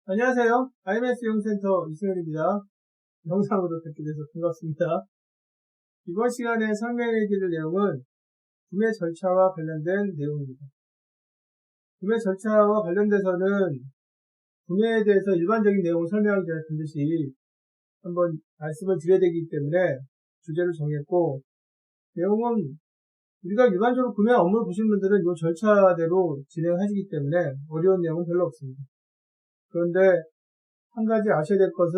안녕하세요. IMS 이용센터 이승현입니다. 영상으로 뵙게 돼서 반갑습니다. 이번 시간에 설명해 드릴 내용은 구매 절차와 관련된 내용입니다. 구매 절차와 관련돼서는 구매에 대해서 일반적인 내용을 설명하기 전에 반드시 한번 말씀을 드려야 되기 때문에 주제를 정했고, 내용은 우리가 일반적으로 구매 업무를 보시는 분들은 이 절차대로 진행하시기 때문에 어려운 내용은 별로 없습니다. 그런데 한 가지 아셔야 될 것은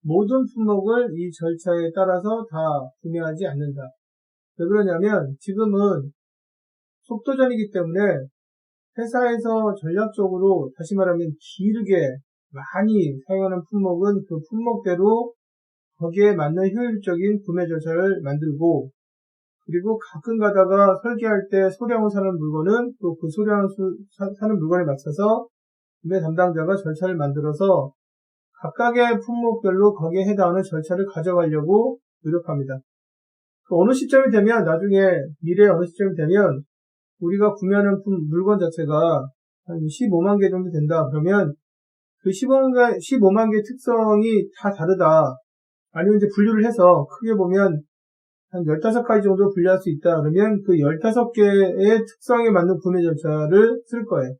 모든 품목을 이 절차에 따라서 다 구매하지 않는다. 왜 그러냐면 지금은 속도전이기 때문에 회사에서 전략적으로 다시 말하면 길게 많이 사용하는 품목은 그 품목대로 거기에 맞는 효율적인 구매 절차를 만들고, 그리고 가끔 가다가 설계할 때 소량을 사는 물건은 또 그 소량을 사는 물건에 맞춰서 구매 담당자가 절차를 만들어서 각각의 품목별로 거기에 해당하는 절차를 가져가려고 노력합니다. 어느 시점이 되면, 나중에 미래에 어느 시점이 되면 우리가 구매하는 물건 자체가 한 15만 개 정도 된다. 그러면 그 15만 개 특성이 다 다르다. 아니면 이제 분류를 해서 크게 보면 한 15가지 정도 분류할 수 있다. 그러면 그 15개의 특성에 맞는 구매 절차를 쓸 거예요.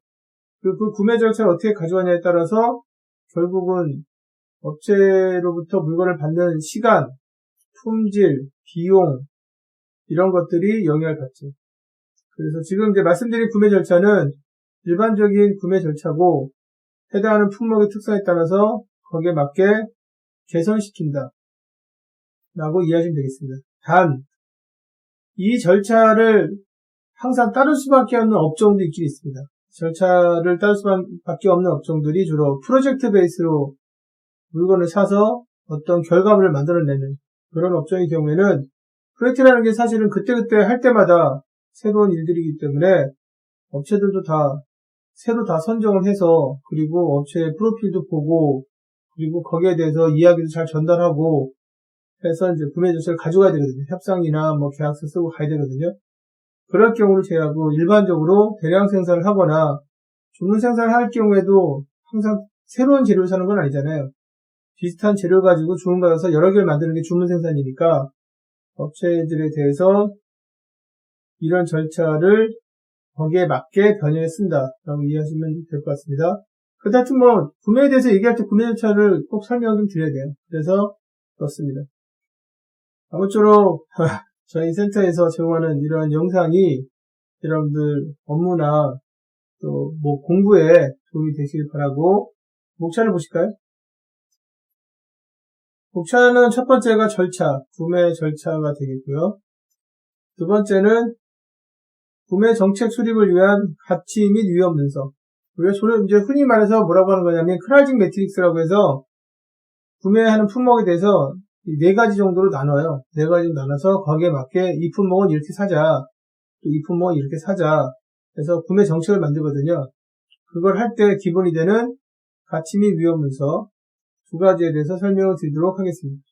그 구매 절차를 어떻게 가져가냐에 따라서 결국은 업체로부터 물건을 받는 시간, 품질, 비용, 이런 것들이 영향을 받죠. 그래서 지금 이제 말씀드린 구매 절차는 일반적인 구매 절차고, 해당하는 품목의 특성에 따라서 거기에 맞게 개선시킨다 라고 이해하시면 되겠습니다. 단, 이 절차를 항상 따를 수밖에 없는 업종도 있긴 있습니다. 절차를 따를 수밖에 없는 업종들이 주로 프로젝트 베이스로 물건을 사서 어떤 결과물을 만들어내는 그런 업종의 경우에는, 프로젝트라는 게 사실은 그때그때 할 때마다 새로운 일들이기 때문에 업체들도 새로 다 선정을 해서, 그리고 업체의 프로필도 보고, 그리고 거기에 대해서 이야기도 잘 전달하고 해서 이제 구매 절차를 가져가야 되거든요. 협상이나 뭐 계약서 쓰고 가야 되거든요. 그럴 경우를 제외하고 일반적으로 대량 생산을 하거나 주문 생산을 할 경우에도 항상 새로운 재료를 사는 건 아니잖아요. 비슷한 재료 가지고 주문받아서 여러 개를 만드는 게 주문 생산이니까 업체들에 대해서 이런 절차를 거기에 맞게 변형해 쓴다라고 이해하시면 될 것 같습니다. 하여튼 뭐 구매에 대해서 얘기할 때 구매 절차를 꼭 설명 좀 드려야 돼요. 그래서 넣습니다. 아무쪼록 저희 센터에서 제공하는 이런 영상이 여러분들 업무나 또 뭐 공부에 도움이 되시길 바라고, 목차를 보실까요? 목차는 첫 번째가 절차, 구매 절차가 되겠고요. 두 번째는 구매 정책 수립을 위한 가치 및 위험 분석. 우리가 이제 흔히 말해서 뭐라고 하는 거냐면 크라이징 매트릭스라고 해서 구매하는 품목에 대해서 4가지 정도로 나눠요. 4가지로 나눠서 거기에 맞게 이 품목은 이렇게 사자, 또 이 품목은 이렇게 사자 해서 구매 정책을 만들거든요. 그걸 할 때 기본이 되는 가치 및 위험 분석 2가지에 대해서 설명을 드리도록 하겠습니다.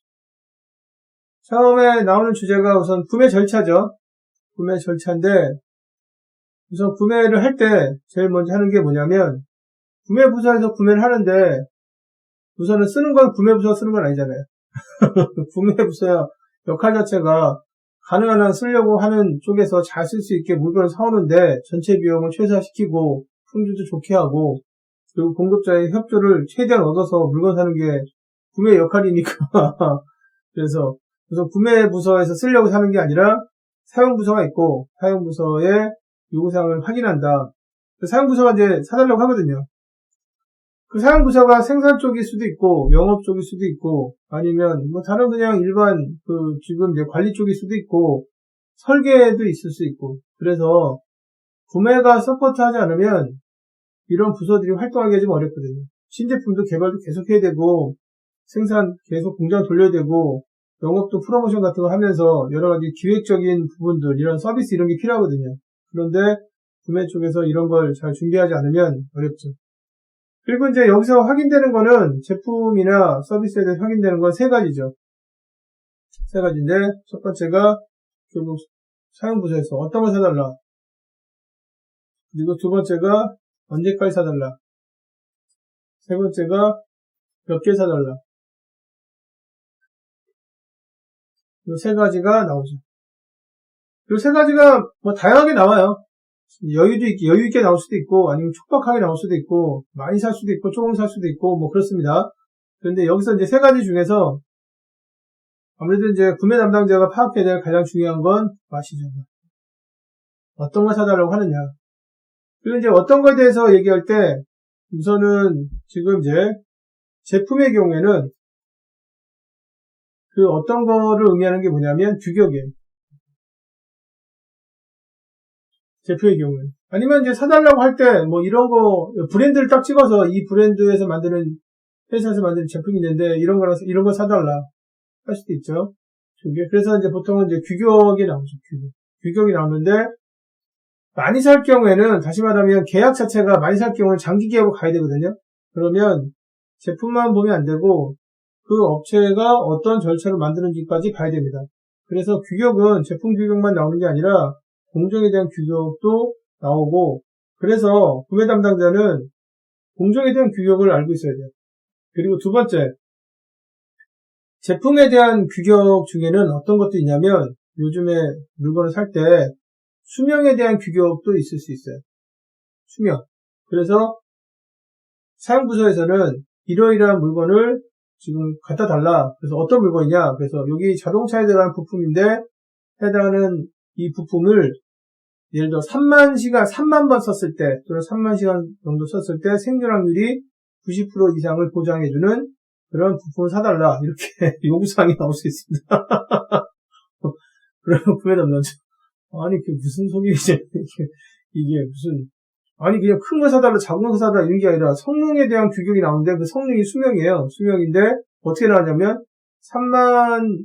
처음에 나오는 주제가 우선 구매 절차죠. 구매 절차인데, 우선 구매를 할 때 제일 먼저 하는 게 뭐냐면, 구매 부서에서 구매를 하는데 우선은 쓰는 건 구매 부서가 쓰는 건 아니잖아요. 구매 부서야 역할 자체가 가능한 한 쓰려고 하는 쪽에서 잘 쓸 수 있게 물건을 사오는데 전체 비용을 최소화시키고 품질도 좋게 하고, 그리고 공급자의 협조를 최대한 얻어서 물건 사는 게 구매 역할이니까 그래서 우선 구매 부서에서 쓰려고 사는 게 아니라 사용 부서가 있고, 사용 부서의 요구사항을 확인한다. 사용 부서가 이제 사달라고 하거든요. 그 사용 부서가 생산 쪽일 수도 있고, 영업 쪽일 수도 있고, 아니면 뭐 다른 그냥 일반 지금 이제 관리 쪽일 수도 있고, 설계도 있을 수 있고, 그래서 구매가 서포트하지 않으면 이런 부서들이 활동하기가 좀 어렵거든요. 신제품도 개발도 계속 해야 되고, 생산 계속 공장 돌려야 되고, 영업도 프로모션 같은 거 하면서 여러 가지 기획적인 부분들, 이런 서비스 이런 게 필요하거든요. 그런데 구매 쪽에서 이런 걸 잘 준비하지 않으면 어렵죠. 그리고 이제 여기서 확인되는 거는, 제품이나 서비스에 대해서 확인되는 건 3가지죠. 3가지인데, 첫 번째가 결국 사용부서에서 어떤 걸 사달라. 그리고 두 번째가 언제까지 사달라. 세 번째가 몇 개 사달라. 이 세 가지가 나오죠. 이 세 가지가 뭐 다양하게 나와요. 여유 있게 나올 수도 있고, 아니면 촉박하게 나올 수도 있고, 많이 살 수도 있고, 조금 살 수도 있고, 뭐 그렇습니다. 그런데 여기서 이제 세 가지 중에서 아무래도 이제 구매 담당자가 파악해야 될 가장 중요한 건 맛이죠. 어떤 걸 사달라고 하느냐. 그리고 이제 어떤 거에 대해서 얘기할 때 우선은 지금 이제 제품의 경우에는 그 어떤 거를 의미하는 게 뭐냐면 규격이에요. 제품의 경우에는. 아니면 이제 사달라고 할 때 뭐 이런 거 브랜드를 딱 찍어서 이 브랜드에서 만드는 회사에서 만드는 제품이 있는데 이런 거 사달라 할 수도 있죠. 그래서 이제 보통은 이제 규격이 나오죠. 규격이 나오는데 많이 살 경우에는 다시 말하면 계약 자체가 많이 살 경우는 장기 계약으로 가야 되거든요. 그러면 제품만 보면 안 되고 그 업체가 어떤 절차를 만드는지까지 봐야 됩니다. 그래서 규격은 제품 규격만 나오는 게 아니라 공정에 대한 규격도 나오고 그래서 구매 담당자는 공정에 대한 규격을 알고 있어야 돼요. 그리고 두 번째, 제품에 대한 규격 중에는 어떤 것도 있냐면 요즘에 물건을 살 때 수명에 대한 규격도 있을 수 있어요. 수명. 그래서 사용부서에서는 이러이러한 물건을 지금 갖다 달라. 그래서 어떤 물건이냐. 그래서 여기 자동차에 들어가는 부품인데 해당하는 이 부품을 예를 들어 3만 번 썼을 때 또는 3만 시간 정도 썼을 때 생존 확률이 90% 이상을 보장해주는 그런 부품을 사달라. 이렇게 요구사항이 나올 수 있습니다. 그러면 구매 담당자 아니 그게 무슨 소리지? 이게 무슨 아니 그냥 큰 거 사달라 작은 거 사달라 이런 게 아니라 성능에 대한 규격이 나오는데 그 성능이 수명이에요. 수명인데 어떻게 나왔냐면 3만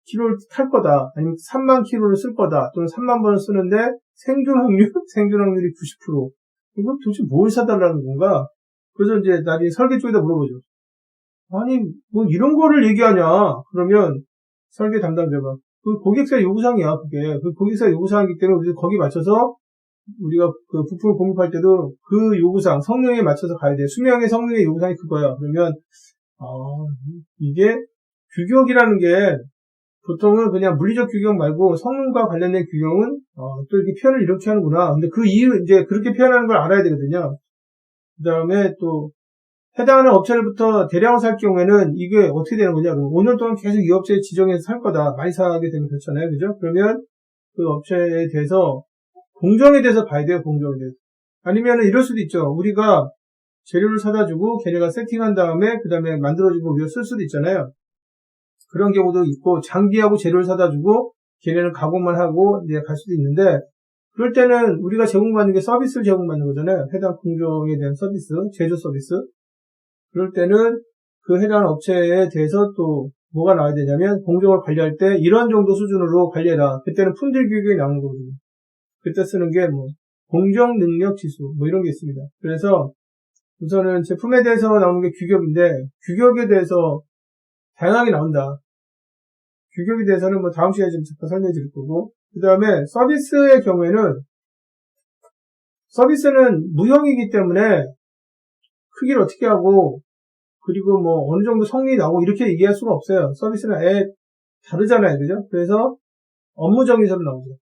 킬로를 탈 거다. 아니면 3만 킬로를 쓸 거다. 또는 3만 번을 쓰는데 생존 확률이 90%. 이거 도대체 뭘 사달라는 건가? 그래서 이제 나중에 설계 쪽에다 물어보죠. 아니 뭐 이런 거를 얘기하냐? 그러면 설계 담당자가 그 고객사 요구사항이야. 그게 그 고객사 요구사항이기 때문에 우리 거기 맞춰서 우리가 그 부품을 공급할 때도 그 요구사항 성능에 맞춰서 가야 돼. 수명의 성능의 요구사항이 그거야. 그러면 이게 규격이라는 게 보통은 그냥 물리적 규격 말고 성능과 관련된 규격은 또 이렇게 표현을 이렇게 하는구나. 근데 그 이유 이제 그렇게 표현하는 걸 알아야 되거든요. 그 다음에 또 해당하는 업체로부터 대량으로 살 경우에는 이게 어떻게 되는 거냐. 5년 동안 계속 이 업체에 지정해서 살 거다. 많이 사게 되면 그렇잖아요. 그죠? 그러면 그 업체에 대해서 공정에 대해서 봐야 돼요. 공정에 대해서. 아니면 이럴 수도 있죠. 우리가 재료를 사다 주고 걔네가 세팅한 다음에 그 다음에 만들어주고 우리가 쓸 수도 있잖아요. 그런 경우도 있고 장비하고 재료를 사다 주고 걔네는 가공만 하고 이제 갈 수도 있는데 그럴 때는 우리가 제공받는 게 서비스를 제공받는 거잖아요. 해당 공정에 대한 서비스, 제조 서비스. 그럴 때는 그 해당 업체에 대해서 또 뭐가 나와야 되냐면 공정을 관리할 때 이런 정도 수준으로 관리해라. 그때는 품질 규격이 나오는 거거든요. 그때 쓰는 게 뭐 공정 능력 지수 뭐 이런 게 있습니다. 그래서 우선은 제품에 대해서 나오는 게 규격인데 규격에 대해서 다양하게 나온다. 규격에 대해서는 뭐 다음 시간에 좀 잠깐 설명해 드릴 거고 그 다음에 서비스의 경우에는 서비스는 무형이기 때문에 크기를 어떻게 하고 그리고 뭐 어느 정도 성능이 나오고 이렇게 얘기할 수가 없어요. 서비스는 아예 다르잖아요. 그죠? 그래서 업무 정의서로 나오죠.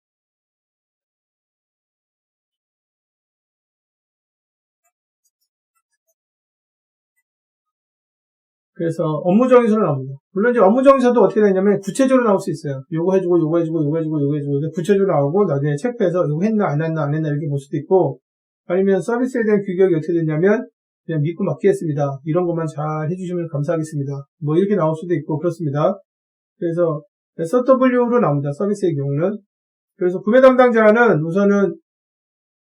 그래서 업무 정의서로 나옵니다. 물론 이제 업무 정의서도 어떻게 되냐면 구체적으로 나올 수 있어요. 요거 해주고 요거 해주고 요거 해주고 요거 해주고 구체적으로 나오고 나중에 체크해서 요거 했나 안 했나 안 했나 이렇게 볼 수도 있고 아니면 서비스에 대한 규격이 어떻게 되냐면 그냥 믿고 맡기겠습니다. 이런 것만 잘 해주시면 감사하겠습니다. 뭐 이렇게 나올 수도 있고 그렇습니다. 그래서 SOW로 나옵니다. 서비스의 경우는. 그래서 구매 담당자는 우선은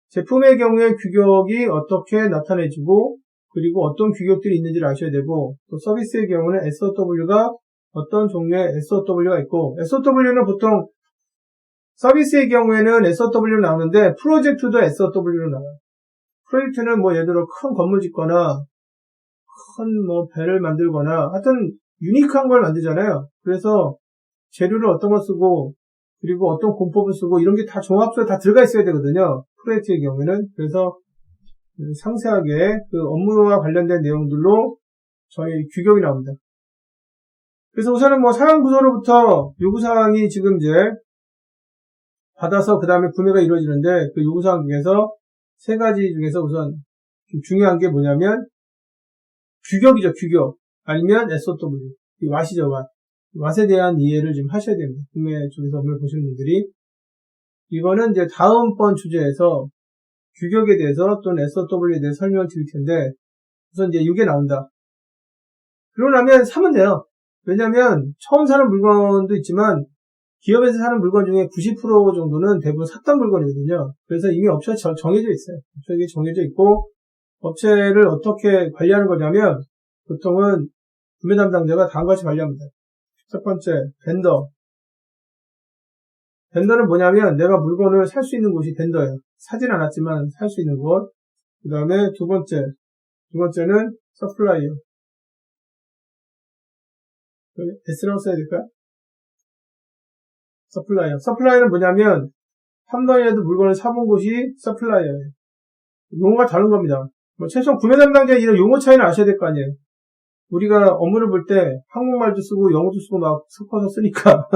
제품의 경우에 규격이 어떻게 나타내지고 그리고 어떤 규격들이 있는지를 아셔야 되고 또 서비스의 경우는 SOW가 어떤 종류의 SOW가 있고 SOW는 보통 서비스의 경우에는 SOW로 나오는데 프로젝트도 SOW로 나와요. 프로젝트는 뭐 예를 들어 큰 건물 짓거나 큰 뭐 배를 만들거나 하여튼 유니크한 걸 만들잖아요. 그래서 재료를 어떤 걸 쓰고 그리고 어떤 공법을 쓰고 이런 게 다 종합적으로 다 들어가 있어야 되거든요. 프로젝트의 경우에는. 그래서 상세하게 그 업무와 관련된 내용들로 저희 규격이 나옵니다. 그래서 우선은 뭐 사양 부서로부터 요구사항이 지금 이제 받아서 그 다음에 구매가 이루어지는데 그 요구사항 중에서 세 가지 중에서 우선 중요한 게 뭐냐면 규격이죠, 규격. 아니면 SOW. 이 왓이죠, 왓. 왓에 대한 이해를 좀 하셔야 됩니다. 구매 쪽에서 업무를 보시는 분들이. 이거는 이제 다음번 주제에서 규격에 대해서 또는 SOW에 대해서 설명을 드릴 텐데 우선 이제 이게 나온다. 그러고 나면 사면 돼요. 왜냐면 처음 사는 물건도 있지만 기업에서 사는 물건 중에 90% 정도는 대부분 샀던 물건이거든요. 그래서 이미 업체가 정해져 있어요. 업체가 정해져 있고 업체를 어떻게 관리하는 거냐면 보통은 구매 담당자가 다음과 같이 관리합니다. 첫 번째, 벤더. 벤더는 뭐냐면 내가 물건을 살 수 있는 곳이 벤더예요. 사진 않았지만 살 수 있는 곳. 그 다음에 두 번째는 서플라이어. S라고 써야 될까요? 서플라이어. 서플라이어는 뭐냐면 한 번이라도 물건을 사본 곳이 서플라이어예요. 용어가 다른 겁니다. 뭐 최소한 구매 담당자 이런 용어 차이는 아셔야 될 거 아니에요. 우리가 업무를 볼 때 한국말도 쓰고 영어도 쓰고 막 섞어서 쓰니까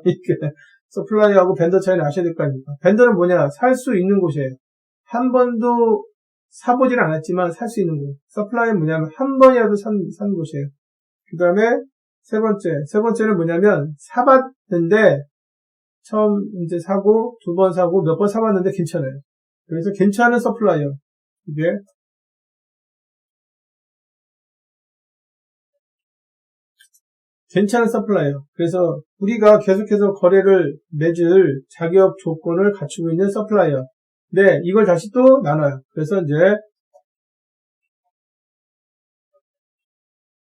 이렇게 서플라이어하고 벤더 차이는 아셔야 될 거 아닙니까? 벤더는 뭐냐? 살 수 있는 곳이에요. 한 번도 사보질 않았지만 살 수 있는 곳. 서플라이어는 뭐냐면 한 번이라도 산 곳이에요. 그 다음에 세 번째는 뭐냐면 사봤는데 처음 이제 사고 두 번 사고 몇 번 사봤는데 괜찮아요. 그래서 괜찮은 서플라이어. 이게 괜찮은 서플라이어. 그래서 우리가 계속해서 거래를 맺을 자격 조건을 갖추고 있는 서플라이어. 네, 이걸 다시 또 나눠요. 그래서 이제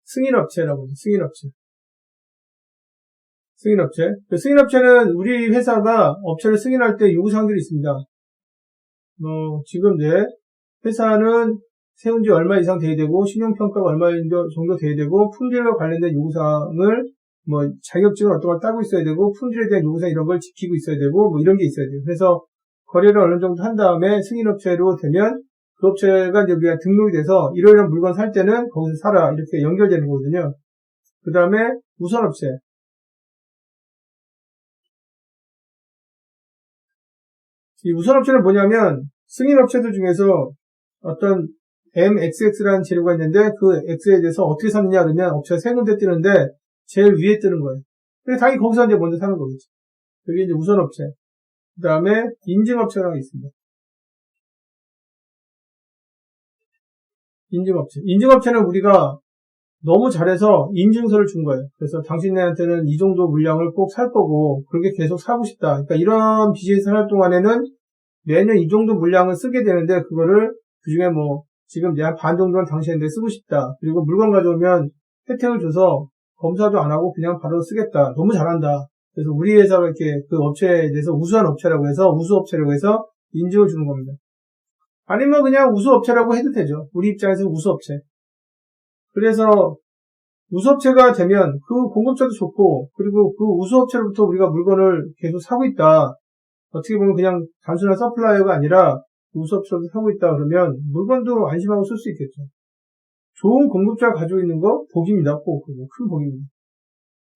승인업체라고 하죠. 승인업체. 그 승인업체는 우리 회사가 업체를 승인할 때 요구사항들이 있습니다. 지금 이제 회사는 세운 지 얼마 이상 돼야 되고, 신용평가가 얼마 정도 돼야 되고, 품질과 관련된 요구사항을, 자격증을 어떤 걸 따고 있어야 되고, 품질에 대한 요구사항 이런 걸 지키고 있어야 되고, 이런 게 있어야 돼요. 그래서 거래를 어느 정도 한 다음에 승인업체로 되면, 그 업체가 이제 우리가 등록이 돼서, 이런 물건 살 때는 거기서 사라. 이렇게 연결되는 거거든요. 그 다음에 우선업체. 이 우선업체는 뭐냐면, 승인업체들 중에서 어떤 MXX라는 재료가 있는데 그 X에 대해서 어떻게 샀느냐 그러면 업체가 세 군데 뜨는데 제일 위에 뜨는 거예요. 근데 당연히 거기서 이제 먼저 사는 거겠죠. 그게 이제 우선업체. 그 다음에 인증업체라는 게 있습니다. 인증업체는 우리가 너무 잘해서 인증서를 준 거예요. 그래서 당신네한테는 이 정도 물량을 꼭 살 거고 그렇게 계속 사고 싶다. 그러니까 이런 비즈니스 할 동안에는 매년 이 정도 물량을 쓰게 되는데 그거를 그중에 지금 내 한 반 정도는 당신한테 쓰고 싶다. 그리고 물건 가져오면 혜택을 줘서 검사도 안 하고 그냥 바로 쓰겠다. 너무 잘한다. 그래서 우리 회사가 이렇게 그 업체에 대해서 우수한 업체라고 해서 우수업체라고 해서 인증을 주는 겁니다. 아니면 그냥 우수업체라고 해도 되죠. 우리 입장에서 우수업체. 그래서 우수업체가 되면 그 공급자도 좋고 그리고 그 우수업체로부터 우리가 물건을 계속 사고 있다. 어떻게 보면 그냥 단순한 서플라이어가 아니라 우수업체로도 사고 있다 그러면 물건도 안심하고 쓸 수 있겠죠. 좋은 공급자가 가지고 있는 거 복입니다. 꼭 큰 복입니다.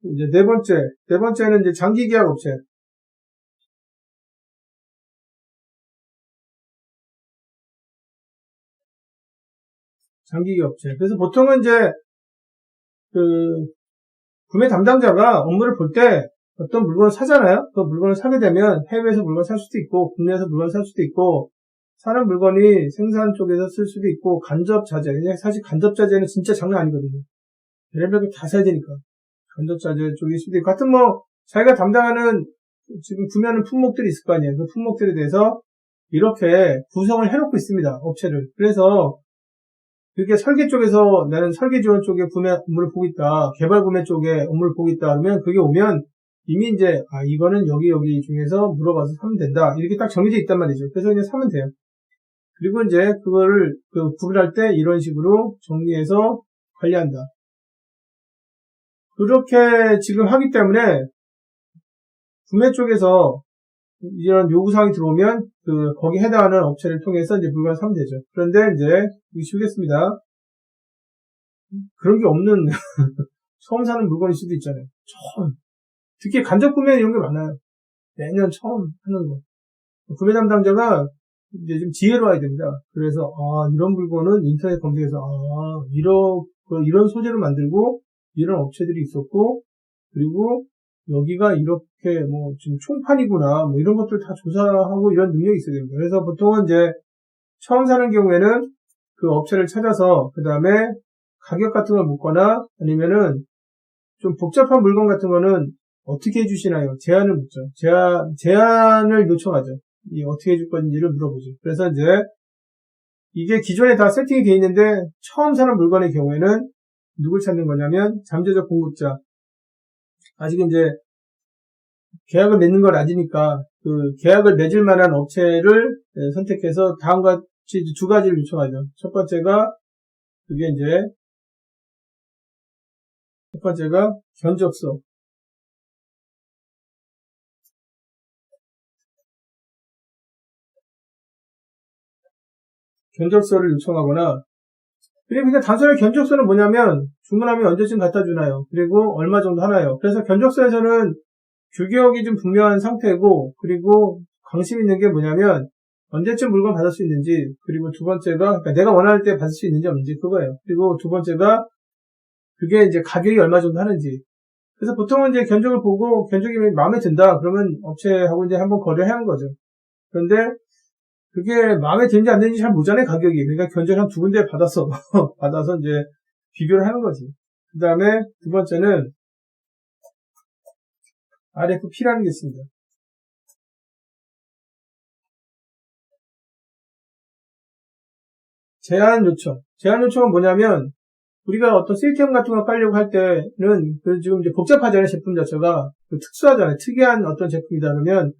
이제 네 번째는 이제 장기계약 업체. 장기계약 업체. 그래서 보통은 이제 구매 담당자가 업무를 볼 때 어떤 물건을 사잖아요. 그 물건을 사게 되면 해외에서 물건을 살 수도 있고 국내에서 물건을 살 수도 있고 사는 물건이 생산 쪽에서 쓸 수도 있고 간접자재. 사실 간접자재는 진짜 장난 아니거든요. 별의별 다 사야 되니까. 간접자재 쪽일 수도 있고 하여튼 자기가 담당하는 지금 구매하는 품목들이 있을 거 아니에요. 그 품목들에 대해서 이렇게 구성을 해놓고 있습니다. 업체를. 그래서 이렇게 설계 쪽에서 나는 설계 지원 쪽에 구매 업무를 보고 있다. 개발 구매 쪽에 업무를 보고 있다. 그러면 그게 오면 이미 이제 이거는 여기 중에서 물어봐서 사면 된다. 이렇게 딱 정해져 있단 말이죠. 그래서 그냥 사면 돼요. 그리고 이제 그거를 구분할 때 이런 식으로 정리해서 관리한다. 그렇게 지금 하기 때문에 구매 쪽에서 이런 요구사항이 들어오면 거기 해당하는 업체를 통해서 이제 물건을 사면 되죠. 그런데 이제 이거 쉬우겠습니다. 그런 게 없는 처음 사는 물건일 수도 있잖아요. 처음. 특히 간접 구매 이런 게 많아요. 매년 처음 하는 거. 구매 담당자가 이제 좀 지혜로 와야 됩니다. 그래서 이런 물건은 인터넷 검색해서 이런 소재로 만들고 이런 업체들이 있었고 그리고 여기가 이렇게 지금 총판이구나 이런 것들 다 조사하고 이런 능력이 있어야 됩니다. 그래서 보통은 이제 처음 사는 경우에는 그 업체를 찾아서 그 다음에 가격 같은 걸 묻거나 아니면은 좀 복잡한 물건 같은 거는 어떻게 해주시나요? 제안을 묻죠. 제안을 요청하죠. 어떻게 해줄 건지를 물어보죠. 그래서 이제 이게 기존에 다 세팅이 되어 있는데 처음 사는 물건의 경우에는 누굴 찾는 거냐면 잠재적 공급자. 아직 이제 계약을 맺는 걸 아니니까 그 계약을 맺을 만한 업체를 선택해서 다음과 같이 두 가지를 요청하죠. 첫 번째가 견적서. 견적서를 요청하거나 그냥 단순하게 견적서는 뭐냐면 주문하면 언제쯤 갖다 주나요? 그리고 얼마 정도 하나요? 그래서 견적서에서는 규격이 좀 분명한 상태고 그리고 관심 있는 게 뭐냐면 언제쯤 물건 받을 수 있는지 그리고 두 번째가 그러니까 내가 원할 때 받을 수 있는지 없는지 그거예요. 그리고 두 번째가 그게 이제 가격이 얼마 정도 하는지. 그래서 보통은 이제 견적을 보고 견적이 마음에 든다 그러면 업체하고 이제 한번 거래를 하는 거죠. 그런데 그게 마음에 드는지 안 드는지 잘 모르잖아요, 가격이. 그러니까 견적을 한 두 군데 받아서 이제 비교를 하는 거지. 그 다음에 두 번째는 RFP라는 게 있습니다. 제안 요청은 뭐냐면 우리가 어떤 시스템 같은 거 깔려고 할 때는 지금 이제 복잡하잖아요, 제품 자체가. 특수하잖아요. 특이한 어떤 제품이다 그러면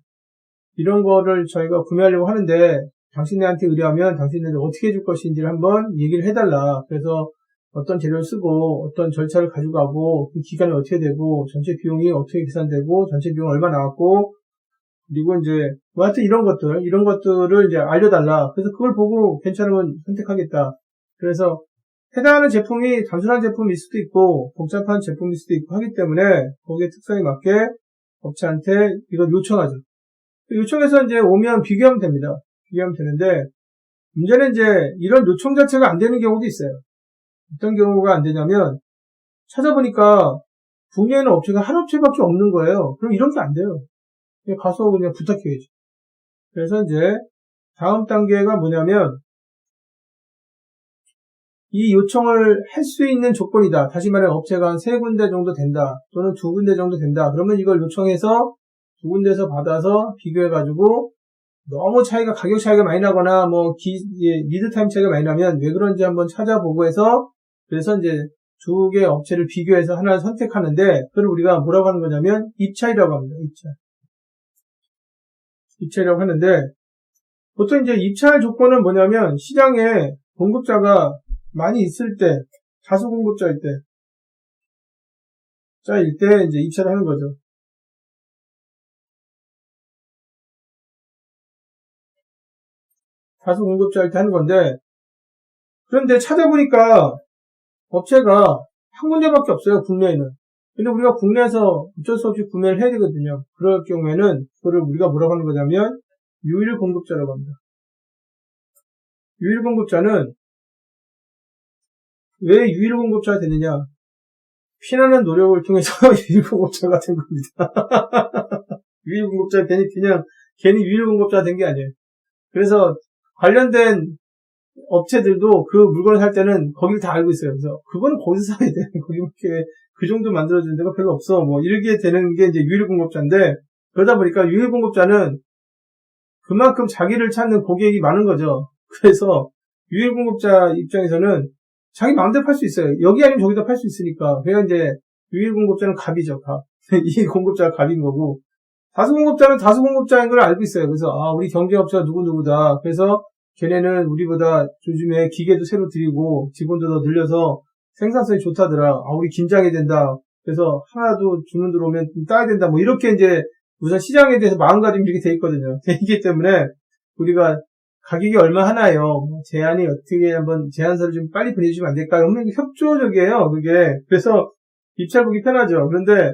이런 거를 저희가 구매하려고 하는데 당신네한테 의뢰하면 당신네들 어떻게 해줄 것인지를 한번 얘기를 해달라. 그래서 어떤 재료를 쓰고 어떤 절차를 가지고 가고 그 기간이 어떻게 되고 전체 비용이 어떻게 계산되고 전체 비용 얼마 나왔고 그리고 이제 하여튼 이런 것들을 이제 알려달라. 그래서 그걸 보고 괜찮으면 선택하겠다. 그래서 해당하는 제품이 단순한 제품일 수도 있고 복잡한 제품일 수도 있고 하기 때문에 거기에 특성에 맞게 업체한테 이걸 요청하죠. 요청해서 이제 오면 비교하면 됩니다. 비교하면 되는데 문제는 이제 이런 요청 자체가 안 되는 경우도 있어요. 어떤 경우가 안 되냐면 찾아보니까 국내에는 업체가 한 업체밖에 없는 거예요. 그럼 이런 게 안 돼요. 그냥 가서 그냥 부탁해야지. 그래서 이제 다음 단계가 뭐냐면 이 요청을 할 수 있는 조건이다. 다시 말해 업체가 한 3군데 정도 된다. 또는 2군데 정도 된다. 그러면 이걸 요청해서 2군데서 받아서 비교해가지고 너무 가격 차이가 많이 나거나 리드 타임 차이가 많이 나면 왜 그런지 한번 찾아보고 해서 그래서 이제 2개 업체를 비교해서 하나를 선택하는데 그걸 우리가 뭐라고 하는 거냐면 입찰이라고 합니다. 입찰이라고 하는데 보통 이제 입찰 조건은 뭐냐면 시장에 공급자가 많이 있을 때 다수 공급자일 때 이제 입찰을 하는 거죠. 다수 공급자일 때 하는 건데 그런데 찾아보니까 업체가 한 군데밖에 없어요, 국내에는. 근데 우리가 국내에서 어쩔 수 없이 구매를 해야 되거든요. 그럴 경우에는 그거를 우리가 뭐라고 하는 거냐면 유일 공급자라고 합니다. 유일 공급자는 왜 유일 공급자가 되느냐? 피나는 노력을 통해서 유일 공급자가 된 겁니다. 유일 공급자가 괜히 유일 공급자가 된 게 아니에요. 그래서 관련된 업체들도 그 물건을 살 때는 거기를 다 알고 있어요. 그래서 그거는 거기서 사야 돼. 거기 이렇게 그 정도 만들어주는 데가 별로 없어. 이렇게 되는 게 이제 유일 공급자인데 그러다 보니까 유일 공급자는 그만큼 자기를 찾는 고객이 많은 거죠. 그래서 유일 공급자 입장에서는 자기 마음대로 팔 수 있어요. 여기 아니면 저기다 팔 수 있으니까. 그래야 이제 유일 공급자는 갑이죠, 갑. 이 공급자가 갑인 거고 다수 공급자는 다수 공급자인 걸 알고 있어요. 그래서 우리 경쟁업체가 누구누구다. 그래서 걔네는 우리보다 요즘에 기계도 새로 들이고 직원도 더 늘려서 생산성이 좋다더라. 우리 긴장해야 된다. 그래서 하나도 주문 들어오면 따야 된다. 이렇게 이제 우선 시장에 대해서 마음가짐이 이렇게 돼 있거든요. 돼 있기 때문에 우리가 가격이 얼마 하나요? 뭐 제안이 어떻게 한번 제안서를 좀 빨리 보내주시면 안 될까요? 협조적이에요, 그게. 그래서 입찰 보기 편하죠. 그런데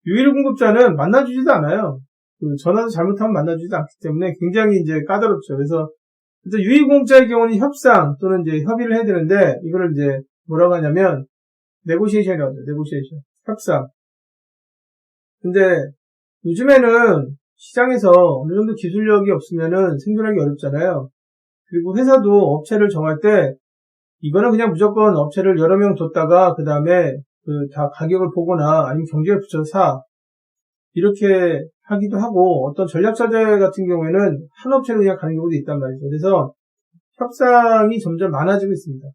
유일 공급자는 만나주지도 않아요. 전화도 잘못하면 만나주지도 않기 때문에 굉장히 이제 까다롭죠. 그래서 유일 공급자의 경우는 협상 또는 이제 협의를 해야 되는데 이거를 이제 뭐라고 하냐면 네고시에이션이라고 하죠. 네고시에이션. 협상. 근데 요즘에는 시장에서 어느 정도 기술력이 없으면은 생존하기 어렵잖아요. 그리고 회사도 업체를 정할 때 이거는 그냥 무조건 업체를 여러 명 뒀다가 그 다음에 다 가격을 보거나 아니면 경쟁을 붙여서 사 이렇게 하기도 하고 어떤 전략자재 같은 경우에는 한 업체로 그냥 가는 경우도 있단 말이죠. 그래서 협상이 점점 많아지고 있습니다.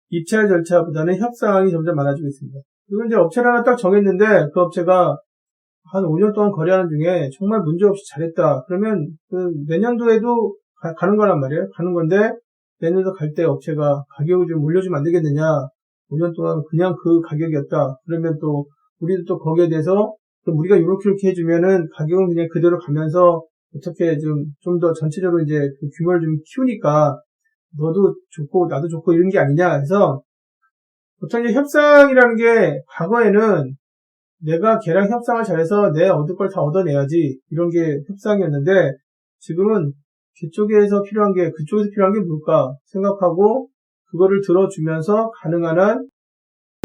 입찰 절차보다는 협상이 점점 많아지고 있습니다. 그리고 이제 업체를 하나 딱 정했는데 그 업체가 한 5년 동안 거래하는 중에 정말 문제없이 잘했다. 그러면 내년도에도 가는 거란 말이에요. 가는 건데 내년도 갈 때 업체가 가격을 좀 올려주면 안 되겠느냐. 5년 동안 그냥 그 가격이었다. 그러면 또 우리도 또 거기에 대해서 그럼 우리가 이렇게 해주면은 가격은 그냥 그대로 가면서 어떻게 좀 더 전체적으로 이제 그 규모를 좀 키우니까 너도 좋고 나도 좋고 이런 게 아니냐 해서 보통 이제 협상이라는 게 과거에는 내가 걔랑 협상을 잘해서 내 얻을 걸 다 얻어내야지 이런 게 협상이었는데 지금은 그쪽에서 필요한 게 뭘까 생각하고 그거를 들어주면서 가능한 한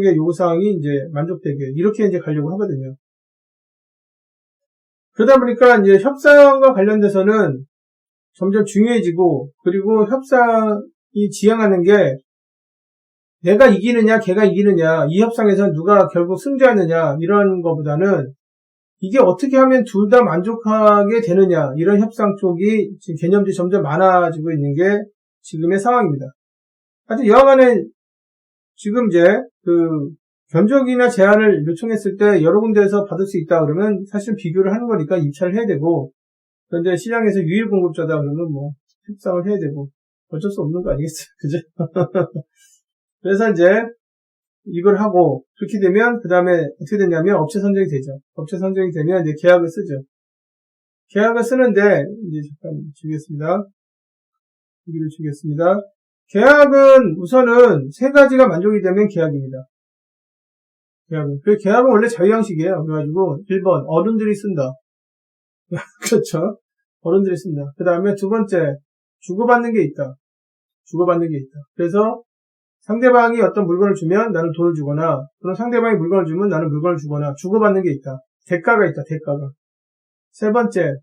요구사항이 이제 만족되게 이렇게 이제 가려고 하거든요. 그러다 보니까 이제 협상과 관련돼서는 점점 중요해지고 그리고 협상이 지향하는 게 내가 이기느냐 걔가 이기느냐 이 협상에서 누가 결국 승자하느냐 이런 것보다는 이게 어떻게 하면 둘 다 만족하게 되느냐 이런 협상 쪽이 지금 개념들이 점점 많아지고 있는 게 지금의 상황입니다. 하여튼 여하간에 지금 이제 견적이나 제안을 요청했을 때 여러 군데에서 받을 수 있다 그러면 사실 비교를 하는 거니까 입찰을 해야 되고 그런데 시장에서 유일 공급자다 그러면 뭐 협상을 해야 되고 어쩔 수 없는 거 아니겠어요? 그죠? 그래서 이제 이걸 하고 그렇게 되면 그 다음에 어떻게 되냐면 업체 선정이 되죠. 업체 선정이 되면 이제 계약을 쓰죠. 계약을 쓰는데 이제 잠깐 주겠습니다. 여기를 주겠습니다. 계약은 우선은 세 가지가 만족이 되면 계약입니다. 계약은 원래 자유형식이에요. 그래가지고 1번 어른들이 쓴다. 그렇죠. 어른들이 쓴다. 그 다음에 두 번째 주고받는 게 있다. 그래서 상대방이 어떤 물건을 주면 나는 돈을 주거나 또는 상대방이 물건을 주면 나는 물건을 주거나 주고받는 게 있다. 대가가 있다. 대가가. 세 번째